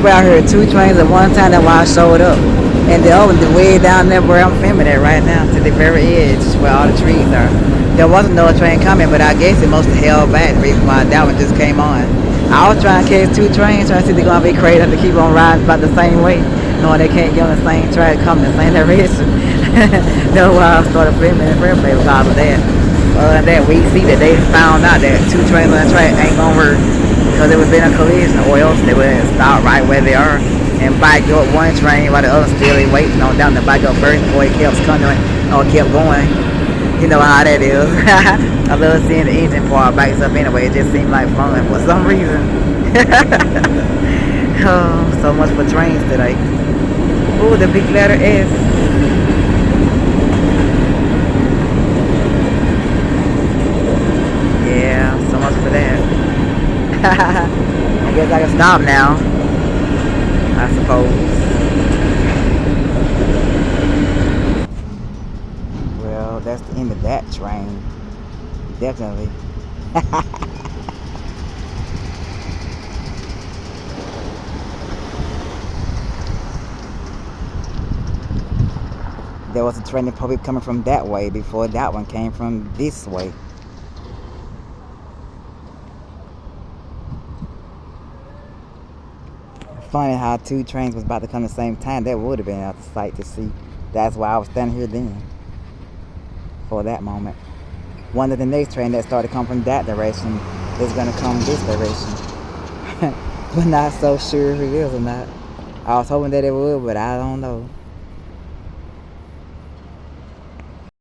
swear I heard two trains at one time. That's why I showed up. And the other one, the way down there where I'm filming at right now, to the very edge where all the trees are. There wasn't no train coming, but I guess it must have held back. The reason why that one just came on. I was trying to catch two trains, trying to see if they're gonna be crazy enough to keep on riding about the same way, knowing they can't get on the same track, come in the same direction. That's why I started filming in the first place because of that. Other than that, we see that they found out that two trains on the track ain't gonna work because it would been a collision, or else they would stop right where they are and bike up one train while the other still waiting on down the bike up first before it kept coming or kept going. You know how that is. I love seeing the engine part bikes up anyway. It just seemed like fun for some reason. Oh, so much for trains today. Ooh, the big letter S. Yeah, so much for that. I guess I can stop now, I suppose. Well, that's the end of that train. Definitely. There was a train that probably coming from that way before that one came from this way. Funny how two trains was about to come at the same time. That would have been out of sight to see. That's why I was standing here then. For that moment. One of the next train that started coming from that direction is gonna come this direction. But not so sure if it is or not. I was hoping that it would, but I don't know.